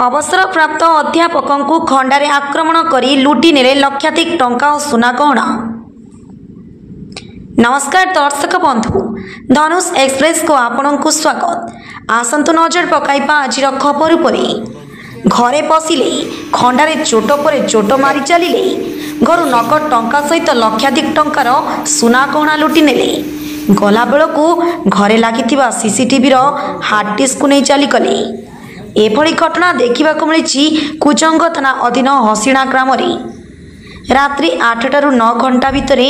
अवसरप्राप्त अध्यापकों खंडारे आक्रमण करी लुटी नेले लक्षाधिक टंका और सुना गहना। नमस्कार दर्शक बंधु, धनुष एक्सप्रेस को आपण को स्वागत। आसंतु नजर पकाइबा आज खबर उपर। घरे पशिले खंडारे चोट पर चोट मारी चलिले घर नगद टंका सहित लक्षाधिक टंकार सुना गहना लुटी नेले। गला बेलू घरे लगी सीसीटीवी हार्ड डिस्क को नहीं चलीगले। एभली घटना देखा मिली कुजंग थाना अधीन हसीणा ग्राम रात्रि 8टारू 9 घंटा भितर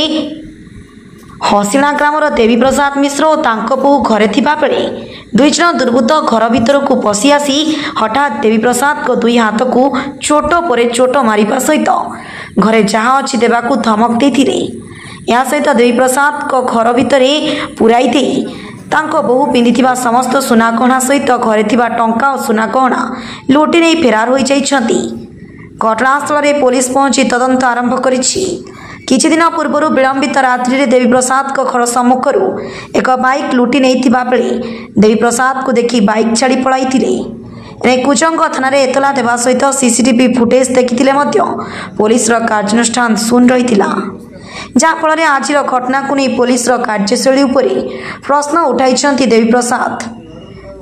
हसीणा ग्रामर देवी प्रसाद मिश्र और तांको बहु घरे थिबा बेले दुई जन दुर्बृत्त घर भीतर को पशि आसी हठात देवी प्रसाद को दुई हाथ को चोट पर चोट मारिबा सहित घरे जहाँ अच्छी देवाकू धमक देथिले। या सहित देवी प्रसाद को घर भितर पुराई दे तांको बहु पिंधिथिबा समस्त सुना गहना सहित घरे थिबा टंका और सुना गहना लुटि नहीं फेरार हो जाइछंती। घटनास्थल में पुलिस पहुंची तदंत आरंभ करिछि। किछि दिन पूर्व विलंबित रात्रि रे देवी प्रसाद को घर सम्मुखर एक बाइक लुटि नहीं बेले देवी प्रसाद को देखि बाइक छाड़ी पड़ाई कुजंग थाना एतला देवा सहित सीसीटीवी फुटेज देखिथिले मध्य पुलिस कार्यानुष्ठान शून्य रहिथिला। जहाँफल आज घटना को नहीं पुलिस कार्यशैली उपर प्रश्न उठाई देवी प्रसाद।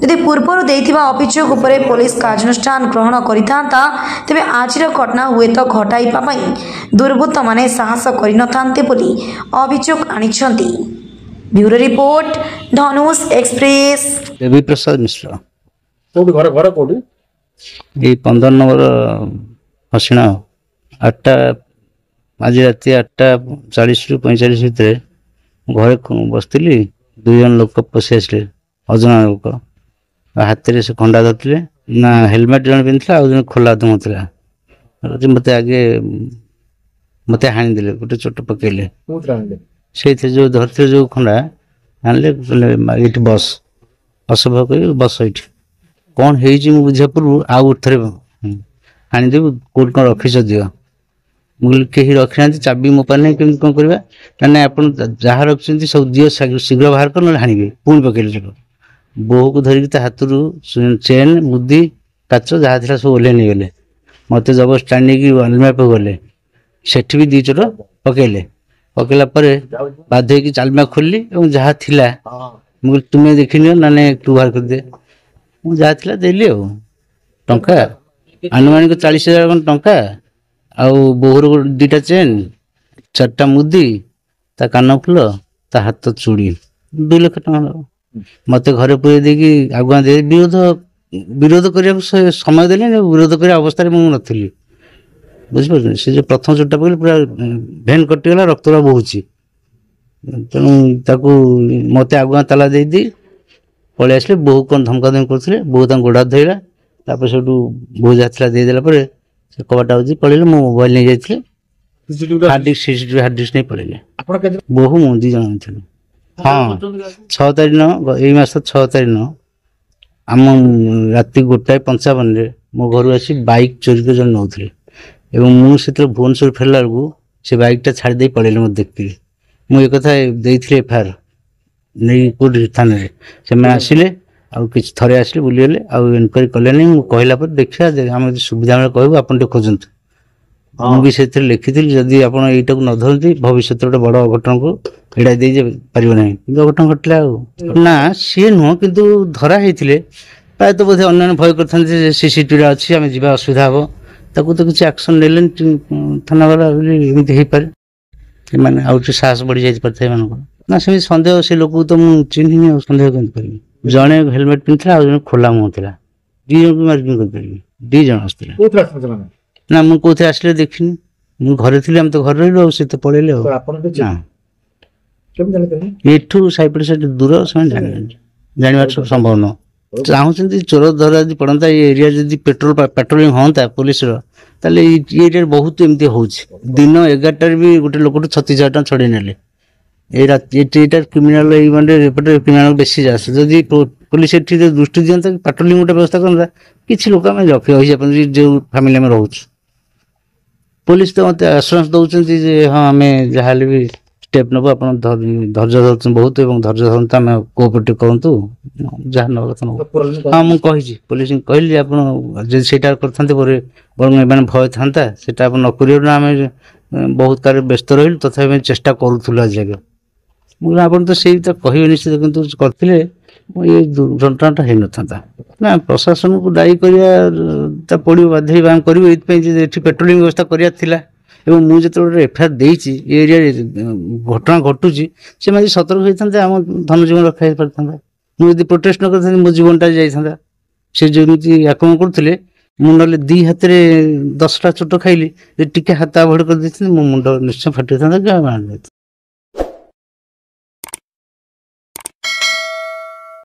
यदि पूर्व देथिबा अभियोग उपरे पुलिस कार्यानुष्ठान ग्रहण करितांता तेबे आज घटना हुए तो घटाइबा पई दुर्बृत्त माने साहस करिनथांते बोली अभियोग आनिछंती। ब्यूरो रिपोर्ट धनुष एक्सप्रेस। देवी प्रसाद मिश्र कोडी घर घर कोडी ये 15 नंबर हसीणा 8टा आज रात 8:40 ରୁ 45 भितर घरे बसती दुई जन लोक पशि आसले अजना लोक हाथ में से खंडा धरते ना हेलमेट जन पिंधला आ खोला तो मतलब मत आगे मत हाणी दे गोटे चोट पकड़े से जो धरते जो खंडा आनले ये बस असभ्य कर बस ये कौन हो बुझा पूर्व आउ थे हाणीदेव कौट कौन रखीच दियो मुझे कहीं रखी ना चाबी मो पाने कमी कौन करवा ना आप जहाँ रखिंट सब दियो शीघ्र बाहर कर ना हाणिबे पुणी पकड़े चलो बोह को धरिकी हाथ चेन बुद्धि काच जहाँ थी सब ओल्हे नहीं गले मत जबरदस्त टाणी आलमारी पे गले सेठी भी दी चोट पकड़े पकड़ा बाध्य होगी आलमारी खोलली और जहाँ थिला मुझे तुम्हें देखनी ना तू बाहर कर दे जहाँ थी देली टंका आनुमानिक 40,000 टंका आउ बोहर 2टा चेन 4टा मुदी ता कान फुल ता हाथ चूड़ी 2 लाख टंका मत घरे पुरे देकी आगुआ दे विरोध करने समय देले विरोध कर अवस्था नी बुझिपार से जो प्रथम चोटा पकड़ पूरा भेन कटिगला रक्त बहुची तेणु मत आगुआ ताला दे पलि आसले बहु कौन धमका धमकी करते बहु गोड़ा धरला से बहु जहाँ देदेला से कबाट आउची पड़े मो मोबाइल नहीं जाते hard disk CCTV hard disk नहीं पड़े बहु मु 2 जन थे। हाँ 6 तारीख यही मास 6 तारीख आम राति 1:55 मो घर आसी बाइक चोरी कर जन नौले मुझे भुवनेश्वर फेरला बेलू से बाइकटा छाड़ी पड़े मत देखी मुझे कथा एफआईआर नहीं कौट थाना से आसिले किसी थे आसिले बुलीगले इनक्वारी कले कहला देखा आम सुविधा मिले कहूँ आप खोजत मुझे लिखी जदि आप यटा को न धरती भविष्य गोटे बड़ अघटन को एड़ा दे पार ना कि अघटन घटला ना सी नुह कि धरा होते प्रायतः बोधे अन्य भय कर सीसीटीवी अच्छी आम जा असुविधा हम ताकू तो किसी एक्शन ने थाना वाला एमती हो पारे मैंने आउ साहस बढ़ी जाए ना से सन्देह से लोक तो मुझे चिन्ह सन्देह कर जड़े हेलमेट पिंधला आ खोला मुँह था 2 जन को मार्किंग कर 2 जन आसला ना मुझे कौन आसले देखनी मुझे घरे थी आम तो घर रही से तो पड़े एठू साइपड़ से दूर से जानवर सब संभव न चाहते चोर धर यदि पड़ता ये एरिया जब पेट्रोलिंग हाँ पुलिस एरिया बहुत एमती हो दिन 11टार भी गोटे लोक 36,000 टଙ୍କା छड़े ने ये क्रिमिनाल एपटे क्रिमिनाल बेसी जास जदि पुलिस दृष्टि दिखता पेट्रोलिंग गोटे व्यवस्था करता किसी लोक आम रखी जो फैमिली में रोच पुलिस तो मत आश्वास दौरान हाँ आम जहाँ भी स्टेप नब आप धैर्य धरते बहुत और धैर्य धरते आम कोअपरेट करूँ जहाँ नवा कथा नब हाँ मुझे पुलिस कहली आप करते मैंने भय था से नकर आम बहुत कार्य व्यस्त रही तथा चेष्टा करूँ आज जगह मुझे आप तो से कहे निश्चित कितु करते ये दुर्घटनाटा हो ना ना प्रशासन को दायी करवा पड़ो बाध्य करूँ ये पेट्रोलिंग व्यवस्था कराला एवं मुझे एफआईआर देती एरिया घटना घटुची से मैं सतर्क होता आम धन जीवन रखा पारता मुझे प्रोटेस्ट न करता मो जीवनटा जाता से जमी आक्रमण करते मुझे दी हाथ में 10टा चोट खाइली टिके हाथ आभोड कर मो मुंड निश्चय फाटी था।